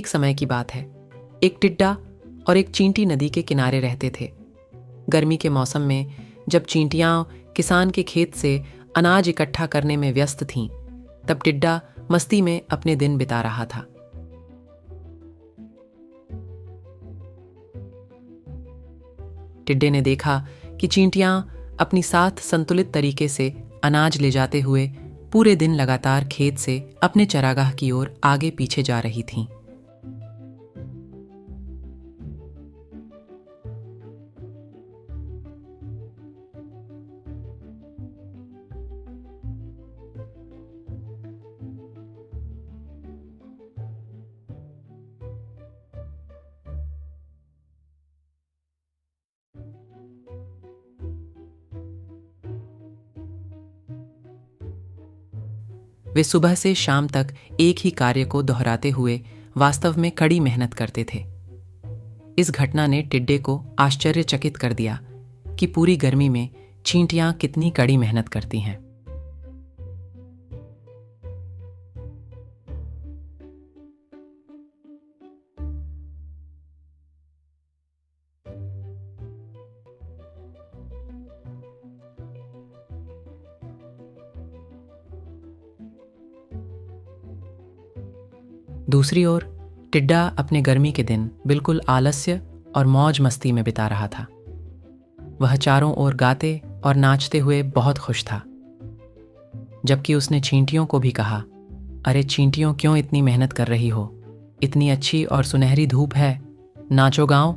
एक समय की बात है। एक टिड्डा और एक चींटी नदी के किनारे रहते थे। गर्मी के मौसम में जब चींटियां किसान के खेत से अनाज इकट्ठा करने में व्यस्त थीं, तब टिड्डा मस्ती में अपने दिन बिता रहा था। टिड्डे ने देखा कि चींटियां अपनी साथ संतुलित तरीके से अनाज ले जाते हुए पूरे दिन लगातार खेत से अपने चरागाह की ओर आगे पीछे जा रही थीं। वे सुबह से शाम तक एक ही कार्य को दोहराते हुए वास्तव में कड़ी मेहनत करते थे। इस घटना ने टिड्डे को आश्चर्यचकित कर दिया कि पूरी गर्मी में चींटियां कितनी कड़ी मेहनत करती हैं। दूसरी ओर टिड्डा अपने गर्मी के दिन बिल्कुल आलस्य और मौज मस्ती में बिता रहा था। वह चारों ओर गाते और नाचते हुए बहुत खुश था। जबकि उसने चींटियों को भी कहा, अरे चींटियों, क्यों इतनी मेहनत कर रही हो? इतनी अच्छी और सुनहरी धूप है, नाचो गाओ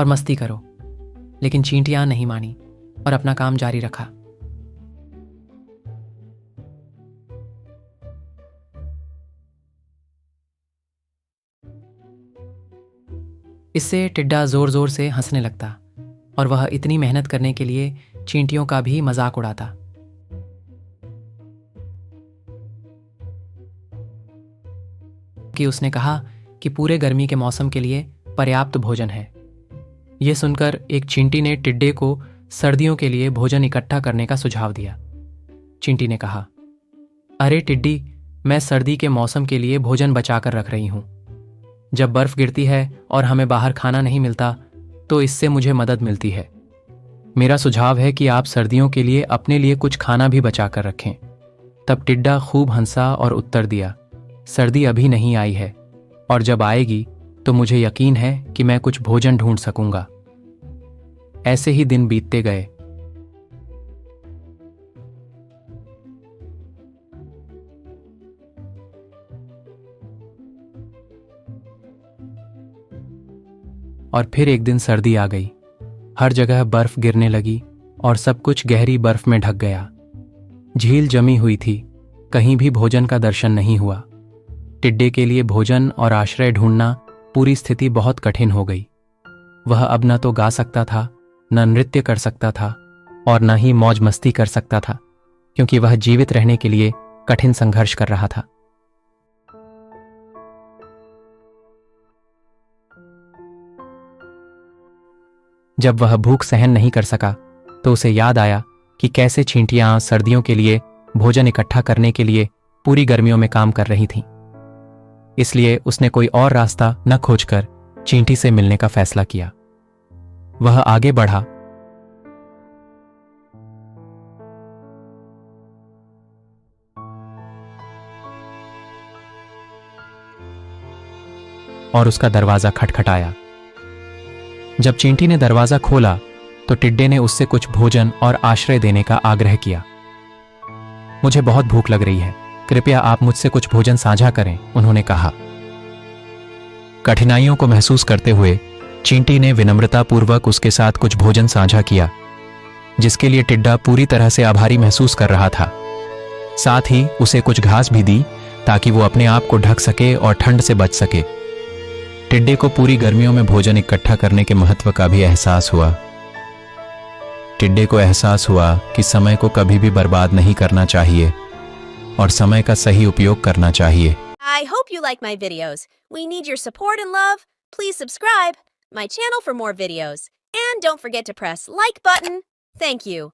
और मस्ती करो। लेकिन चींटियां नहीं मानी और अपना काम जारी रखा। इससे टिड्डा जोर जोर से हंसने लगता और वह इतनी मेहनत करने के लिए चींटियों का भी मजाक उड़ाता। कि उसने कहा कि पूरे गर्मी के मौसम के लिए पर्याप्त भोजन है। यह सुनकर एक चींटी ने टिड्डे को सर्दियों के लिए भोजन इकट्ठा करने का सुझाव दिया। चींटी ने कहा, अरे टिड्डी, मैं सर्दी के मौसम के लिए भोजन बचाकर रख रही हूं। जब बर्फ गिरती है और हमें बाहर खाना नहीं मिलता, तो इससे मुझे मदद मिलती है। मेरा सुझाव है कि आप सर्दियों के लिए अपने लिए कुछ खाना भी बचा कर रखें। तब टिड्डा खूब हंसा और उत्तर दिया, सर्दी अभी नहीं आई है, और जब आएगी तो मुझे यकीन है कि मैं कुछ भोजन ढूंढ सकूंगा। ऐसे ही दिन बीतते गए। और फिर एक दिन सर्दी आ गई। हर जगह बर्फ गिरने लगी और सब कुछ गहरी बर्फ में ढक गया। झील जमी हुई थी, कहीं भी भोजन का दर्शन नहीं हुआ। टिड्डे के लिए भोजन और आश्रय ढूंढना पूरी स्थिति बहुत कठिन हो गई। वह अब न तो गा सकता था, न नृत्य कर सकता था, और न ही मौज मस्ती कर सकता था, क्योंकि वह जीवित रहने के लिए कठिन संघर्ष कर रहा था। जब वह भूख सहन नहीं कर सका, तो उसे याद आया कि कैसे चींटियां सर्दियों के लिए भोजन इकट्ठा करने के लिए पूरी गर्मियों में काम कर रही थीं। इसलिए उसने कोई और रास्ता न खोजकर चींटी से मिलने का फैसला किया। वह आगे बढ़ा और उसका दरवाजा खटखटाया। जब चींटी ने दरवाजा खोला, तो टिड्डे ने उससे कुछ भोजन और आश्रय देने का आग्रह किया। मुझे बहुत भूख लग रही है, कृपया आप मुझसे कुछ भोजन साझा करें, उन्होंने कहा। कठिनाइयों को महसूस करते हुए चींटी ने विनम्रतापूर्वक उसके साथ कुछ भोजन साझा किया, जिसके लिए टिड्डा पूरी तरह से आभारी महसूस कर रहा था। साथ ही उसे कुछ घास भी दी, ताकि वो अपने आप को ढक सके और ठंड से बच सके। टिड्डे को पूरी गर्मियों में भोजन इकट्ठा करने के महत्व का भी एहसास हुआ। टिड्डे को एहसास हुआ कि समय को कभी भी बर्बाद नहीं करना चाहिए और समय का सही उपयोग करना चाहिए। I hope you like my videos. We need your support and love. Please subscribe my channel for more videos. And don't forget to press like button. Thank you.